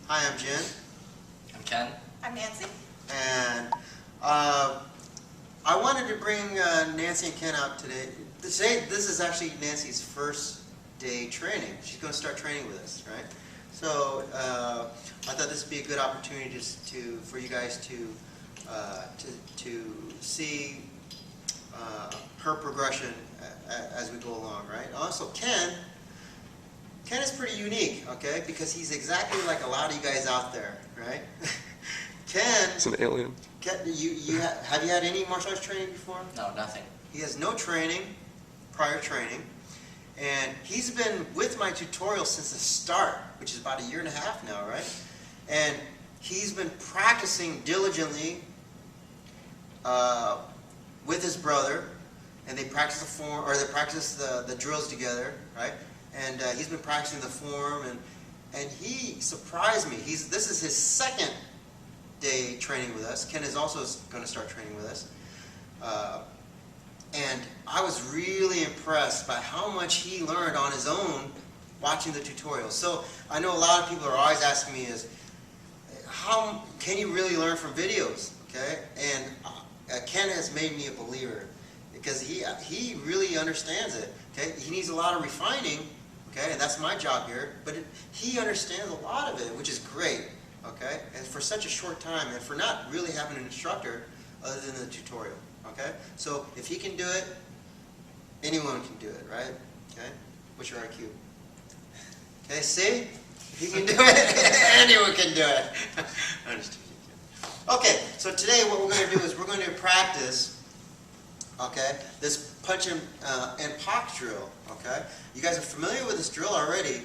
Hi, I'm Jen. I'm Ken. I'm Nancy. And I wanted to bring Nancy and Ken out today. This is actually Nancy's first day training. She's going to start training with us, right? So I thought this would be a good opportunity for you guys to see her progression as we go along, right? Also, Ken is pretty unique, okay? Because he's exactly like a lot of you guys out there, right? Ken, It's an alien. Ken, have you had any martial arts training before? No, nothing. He has no training, prior training, and he's been with my tutorial since the start, which is about 1.5 years now, right? And he's been practicing diligently with his brother, and they practice the drills together, right? And he's been practicing the form, and he surprised me. This is his second day training with us. Ken is also going to start training with us. And I was really impressed by how much he learned on his own watching the tutorial. So I know a lot of people are always asking me is, how can you really learn from videos? Okay, and Ken has made me a believer because he really understands it. Okay, he needs a lot of refining. Okay, and that's my job here. But he understands a lot of it, which is great. Okay, and for such a short time, and for not really having an instructor other than the tutorial. Okay, so if he can do it, anyone can do it, right? Okay, what's your IQ? Okay, see, if he can do it, anyone can do it. I'm just kidding. Okay, so today what we're going to do is we're going to practice, okay, this punch and pock drill. Okay, you guys are familiar with this drill already,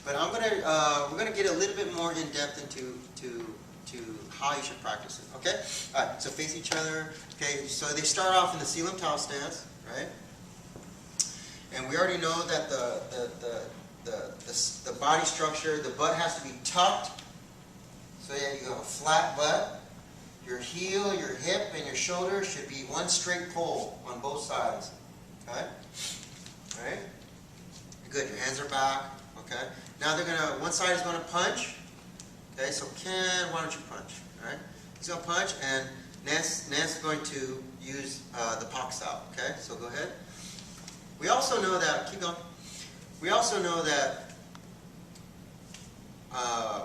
but we're going to get a little bit more in depth into how you should practice it. Okay, all right. So face each other. Okay, so they start off in the Selim Tao stance, right? And we already know that the body structure, the butt has to be tucked. So yeah, you got a flat butt. Your heel, your hip, and your shoulder should be one straight pole on both sides. Okay? All right? Good. Your hands are back. Okay? Now one side is gonna punch. Okay, so Ken, why don't you punch? All right? He's gonna punch, and Nance is going to use the pox out. Okay? So go ahead. We also know that, keep going. We also know that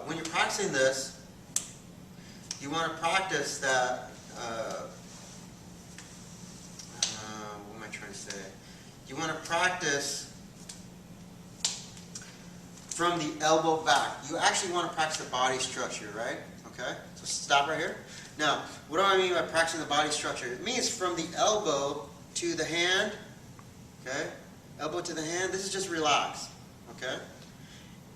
when you're practicing this, you want to practice that, what am I trying to say? You want to practice from the elbow back. You actually want to practice the body structure, right? Okay, so stop right here. Now, what do I mean by practicing the body structure? It means from the elbow to the hand, okay? Elbow to the hand, this is just relax, okay?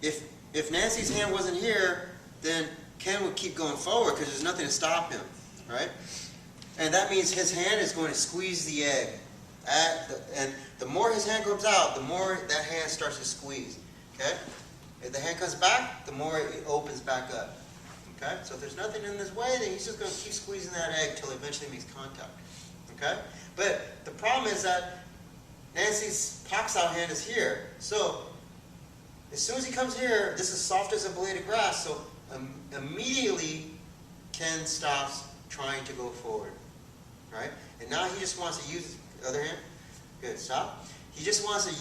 If Nancy's hand wasn't here, then Ken would keep going forward because there's nothing to stop him, right? And that means his hand is going to squeeze the egg. And the more his hand comes out, the more that hand starts to squeeze, okay? If the hand comes back, the more it opens back up, okay? So if there's nothing in his way, then he's just going to keep squeezing that egg until it eventually makes contact, okay? But the problem is that Nancy's pox out hand is here. So as soon as he comes here, this is soft as a blade of grass, so immediately Ken stops trying to go forward, right? And now he just wants to use the other hand. Good, stop. He just wants to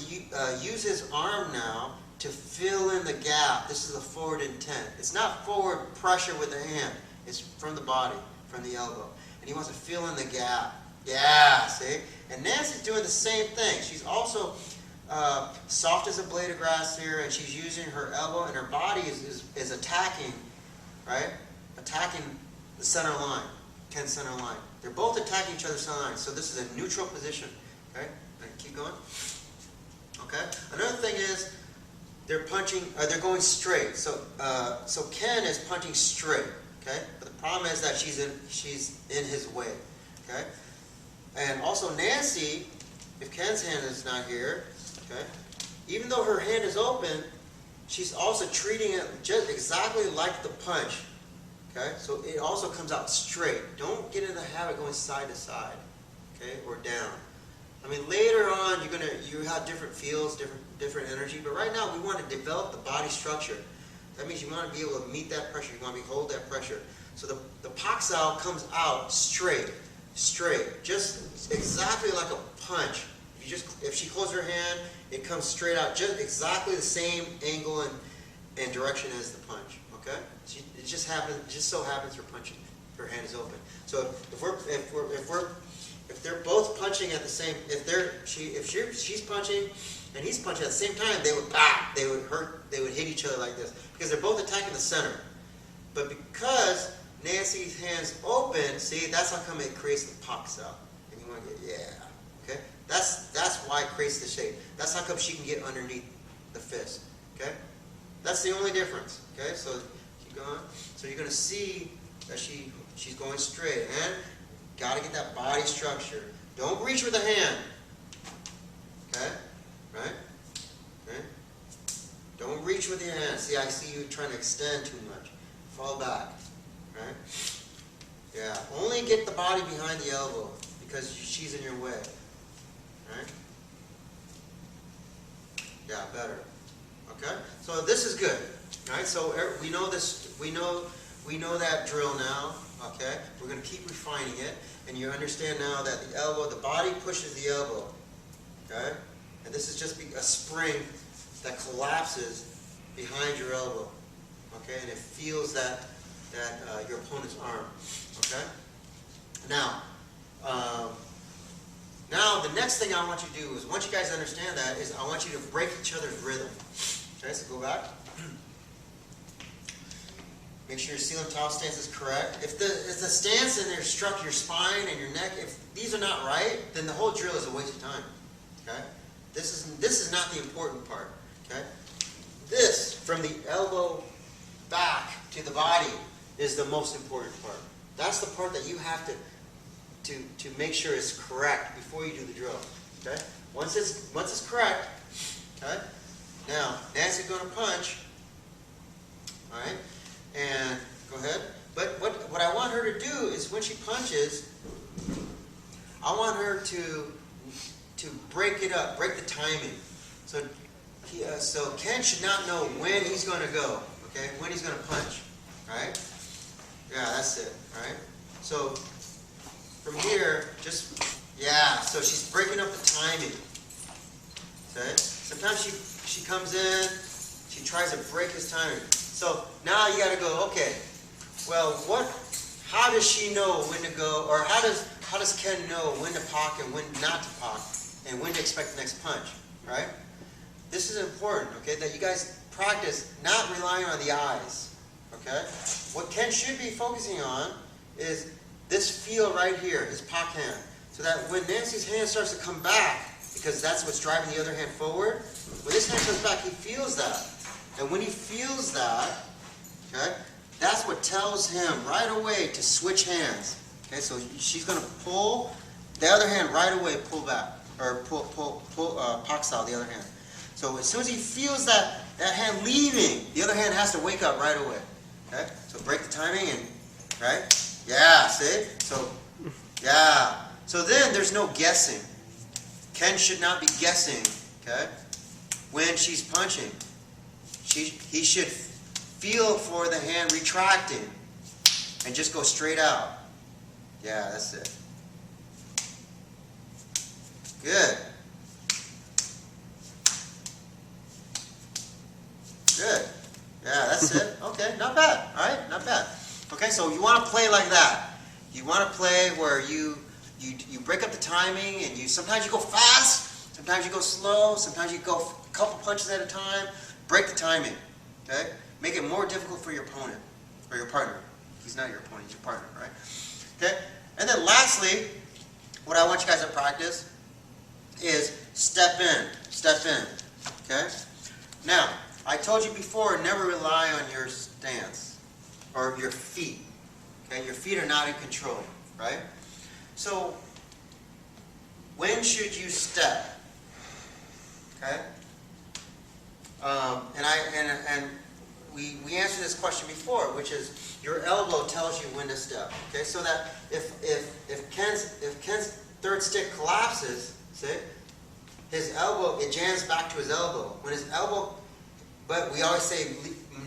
use his arm now to fill in the gap. This is a forward intent. It's not forward pressure with the hand. It's from the body, from the elbow. And he wants to fill in the gap. Yeah, see? And Nancy's doing the same thing. She's also soft as a blade of grass here, and she's using her elbow, and her body is attacking, right? Attacking the center line, Ken's center line. They're both attacking each other's center line, so this is a neutral position, okay? Keep going. Okay? Another thing is they're going straight. So Ken is punching straight, okay? But the problem is that she's in his way, okay? And also Nancy, if Ken's hand is not here, okay, even though her hand is open, she's also treating it just exactly like the punch. Okay, so it also comes out straight. Don't get in the habit of going side to side, okay, or down. I mean, later on you have different feels, different energy, but right now we want to develop the body structure. That means you want to be able to meet that pressure. You want to hold that pressure. So the Pak-Sao comes out straight, just exactly like a punch. If she closes her hand, it comes straight out, just exactly the same angle and direction as the punch. Okay? It just so happens her hand is open. So if they're both punching at the same, if she's punching and he's punching at the same time, they would hit each other like this because they're both attacking the center. But because Nancy's hand's open, see, that's how come it creates the Pak-Sao. And you want to get, yeah, okay? That's why it creates the shape. That's how come she can get underneath the fist, okay? That's the only difference, okay? So keep going. So you're going to see that she's going straight, and got to get that body structure. Don't reach with the hand, okay? Right? Okay? Don't reach with your hand. See, I see you trying to extend too much. Fall back, right? Yeah, only get the body behind the elbow because she's in your way, right? Yeah, better. Okay? So this is good, right? So we know this. We know that drill now. Okay? We're going to keep refining it, and you understand now that the body pushes the elbow. Okay? And this is just a spring that collapses behind your elbow. Okay? And it feels that your opponent's arm. Okay? Now the next thing I want you to do is, once you guys understand that, is I want you to break each other's rhythm. Okay, so go back. Make sure your Selim Tao stance is correct. If the stance and your spine and your neck, if these are not right, then the whole drill is a waste of time. Okay? This is not the important part. Okay? This, from the elbow back to the body, is the most important part. That's the part that you have to make sure is correct before you do the drill. Okay? Once it's correct, okay? Now, Nancy's going to punch. All right? And go ahead. But what I want her to do is, when she punches, I want her to break it up, break the timing. So Ken should not know when he's going to go, okay? When he's going to punch, right? Yeah, that's it, all right? So from here, so she's breaking up the timing, okay? Sometimes she comes in, she tries to break his timing. So now you got to go, okay, well, how does she know when to go, or how does Ken know when to Pak and when not to Pak, and when to expect the next punch, right? This is important, okay, that you guys practice not relying on the eyes, okay? What Ken should be focusing on is this feel right here, his Pak hand, so that when Nancy's hand starts to come back, because that's what's driving the other hand forward, when this hand comes back, he feels that. And when he feels that, okay, that's what tells him right away to switch hands. Okay, so she's going to pull the other hand right away, pull back, or pull Pak-Sao the other hand. So as soon as he feels that hand leaving, the other hand has to wake up right away. Okay, so break the timing and, right? Yeah, see? So, yeah. So then there's no guessing. Ken should not be guessing, okay, when she's punching. He should feel for the hand retracting and just go straight out. Yeah, that's it. Good. Good. Yeah, that's it. Okay, not bad. All right, not bad. Okay, so you want to play like that. You want to play where you break up the timing, and sometimes you go fast, sometimes you go slow, sometimes you go a couple punches at a time. Break the timing, okay? Make it more difficult for your opponent, or your partner. He's not your opponent, he's your partner, right? Okay? And then lastly, what I want you guys to practice is step in, okay? Now, I told you before, never rely on your stance, or your feet, okay? Your feet are not in control, right? So, when should you step, okay? And we answered this question before, which is your elbow tells you when to step. Okay, so that if Ken's third stick collapses, see, his elbow, it jams back to his elbow. When his elbow, but we always say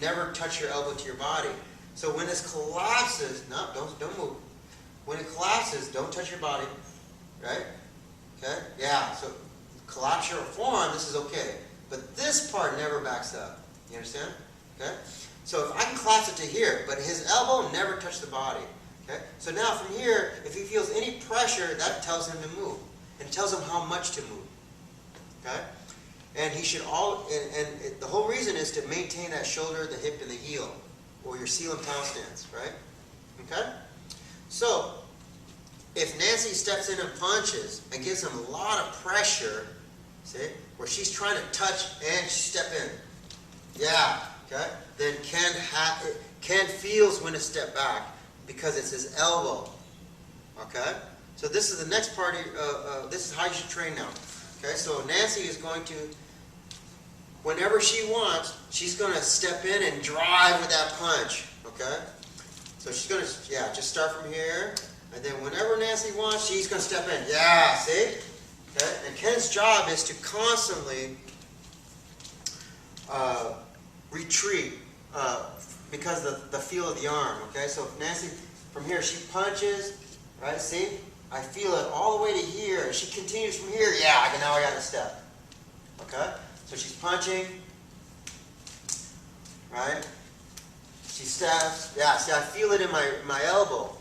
never touch your elbow to your body. So when this collapses, no, don't move. When it collapses, don't touch your body, right? Okay? Yeah, so collapse your forearm, this is okay. But this part never backs up. You understand? Okay? So if I can collapse it to here, but his elbow never touched the body. Okay? So now from here, if he feels any pressure, that tells him to move. And it tells him how much to move. Okay? And he should the whole reason is to maintain that shoulder, the hip, and the heel, or your Selim Tau stance, right? Okay? So, if Nancy steps in and punches and gives him a lot of pressure, see, where she's trying to touch and step in, yeah, okay, then Ken feels when to step back because it's his elbow, okay? So this is the next part, this is how you should train now. Okay, so Nancy is going to, whenever she wants, she's going to step in and drive with that punch. Okay? So she's going to, yeah, just start from here. And then whenever Nancy wants, she's going to step in. Yeah, see? Okay? And Ken's job is to constantly retreat because of the feel of the arm. Okay? So if Nancy, from here, she punches, right? See? I feel it all the way to here. She continues from here. Yeah, now I got to step. Okay? So she's punching. Right? She steps. Yeah, see, I feel it in my elbow.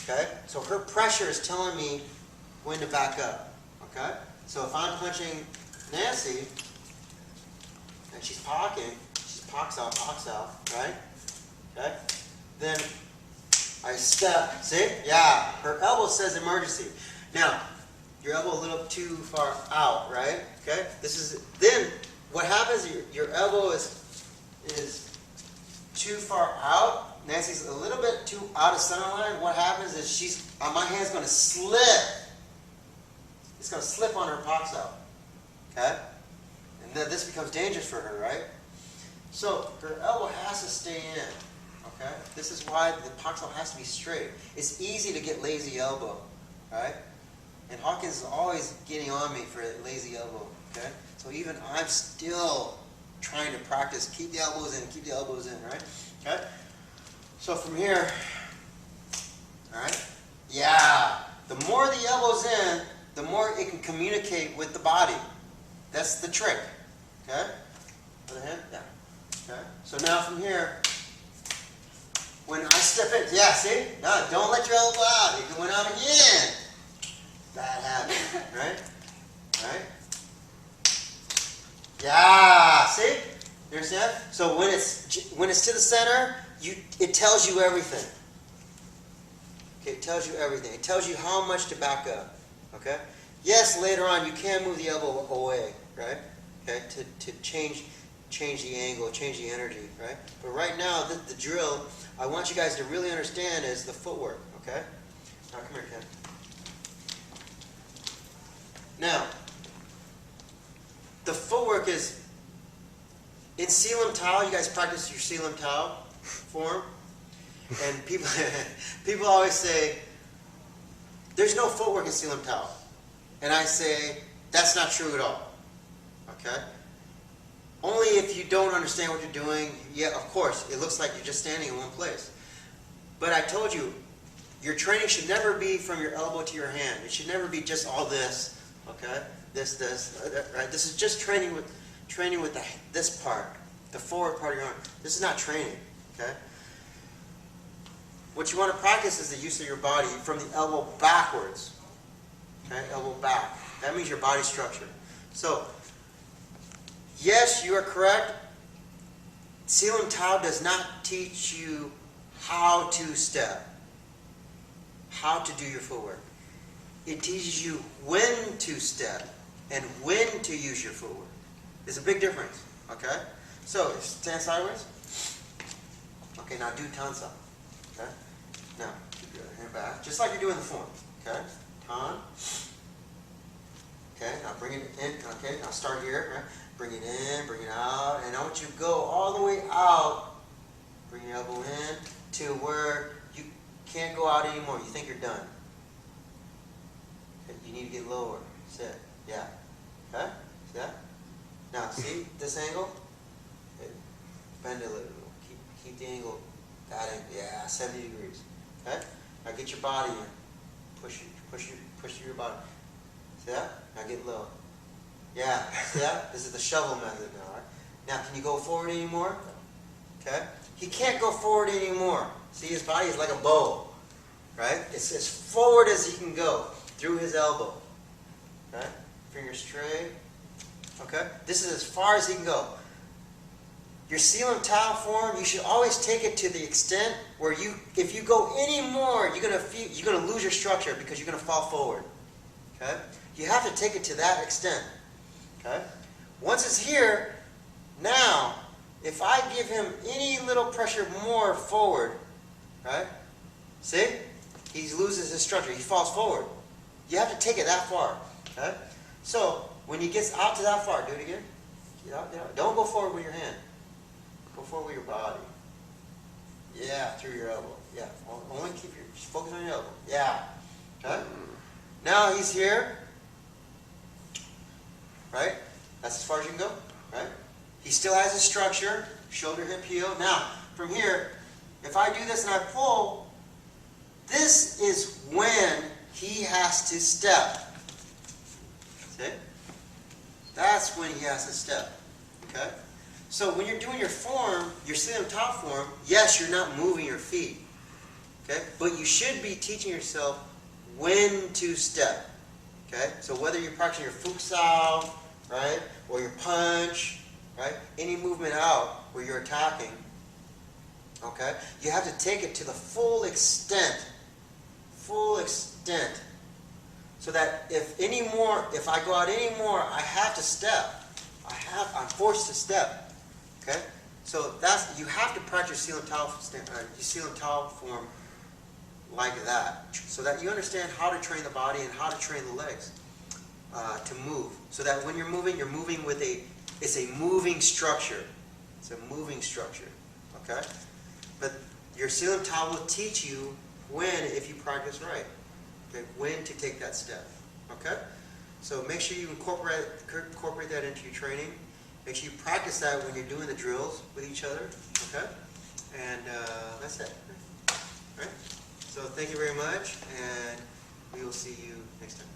Okay? So her pressure is telling me when to back up. Okay? So if I'm punching Nancy, and she's pocking, she pocks out, right? Okay? Then I step, see? Yeah, her elbow says emergency. Now, your elbow a little too far out, right? Okay? Then what happens, your elbow is too far out. Nancy's a little bit too out of center line. What happens is my hand's going to slip. It's going to slip on her pox out. Okay? And then this becomes dangerous for her, right? So her elbow has to stay in. Okay? This is why the pox out has to be straight. It's easy to get lazy elbow, right? And Hawkins is always getting on me for a lazy elbow. Okay? So even I'm still trying to practice keep the elbows in, right? Okay? So from here, all right? Yeah. The more the elbow's in, the more it can communicate with the body. That's the trick. Okay? Other hand? Yeah. Okay? So now from here, when I step in, yeah, see? No, don't let your elbow out. It went out again. Bad habit, right? Right? Yeah, see? You understand? So when it's to the center, it tells you everything. Okay, it tells you everything. It tells you how much to back up. Okay? Yes, later on you can move the elbow away, right? Okay, to change the angle, change the energy, right? But right now, the drill I want you guys to really understand is the footwork, okay? Now come here, Ken. Now, the footwork is, in Selim Tau, you guys practice your Selim Tau form, and people always say, there's no footwork in Selim Tau. And I say, that's not true at all, okay? Only if you don't understand what you're doing, yeah, of course, it looks like you're just standing in one place. But I told you, your training should never be from your elbow to your hand. It should never be just all this, okay? This, right? This is just training with this part, the forward part of your arm. This is not training, okay? What you want to practice is the use of your body from the elbow backwards, okay? Elbow back. That means your body structure. So, yes, you are correct. Selim Tau does not teach you how to step, how to do your footwork. It teaches you when to step and when to use your footwork. There's a big difference, okay? So, stand sideways. Okay, now do tansa, okay? Now, keep your hand back, just like you're doing the form, okay? Tan. Okay, now bring it in, okay? Now start here, right? Bring it in, bring it out, and I want you to go all the way out. Bring your elbow in to where you can't go out anymore. You think you're done. Okay, you need to get lower. Sit. Yeah. Okay? See that? Now, see this angle? Okay. Bend it a little. Keep the angle. That angle. Yeah, 70 degrees. Okay? Now get your body in. Push your body. See that? Now get low. Yeah. See that? This is the shovel method now, right? Now, can you go forward anymore? Okay? He can't go forward anymore. See, his body is like a bow. Right? It's as forward as he can go through his elbow. Okay? Fingers straight. Okay? This is as far as he can go. Your Selim Tao form, you should always take it to the extent where if you go any more, you're gonna lose your structure because you're gonna fall forward. Okay? You have to take it to that extent. Okay? Once it's here, now, if I give him any little pressure more forward, right? See? He loses his structure. He falls forward. You have to take it that far. Okay? So, when he gets out to that far, do it again. Get out, get out. Don't go forward with your hand. Go forward with your body. Yeah, through your elbow. Yeah. Only keep your focus on your elbow. Yeah. Okay? Now he's here. Right? That's as far as you can go. Right? He still has his structure. Shoulder, hip, heel. Now, from here, if I do this and I pull, this is when he has to step. See? That's when he has to step. Okay? So when you're doing your form, your Selim Tao form, yes, you're not moving your feet. Okay? But you should be teaching yourself when to step. Okay? So whether you're practicing your futsal, right? Or your punch, right? Any movement out where you're attacking, okay? You have to take it to the full extent. Full extent. So that if I go out any more, I have to step. I'm forced to step. Okay? So you have to practice Selim Tao form like that. So that you understand how to train the body and how to train the legs to move. So that when you're moving with it's a moving structure. It's a moving structure. Okay? But your Selim Tao will teach you if you practice right. Okay? When to take that step. Okay? So make sure you incorporate that into your training. Make sure you practice that when you're doing the drills with each other. Okay? And that's it. All right? So thank you very much, and we will see you next time.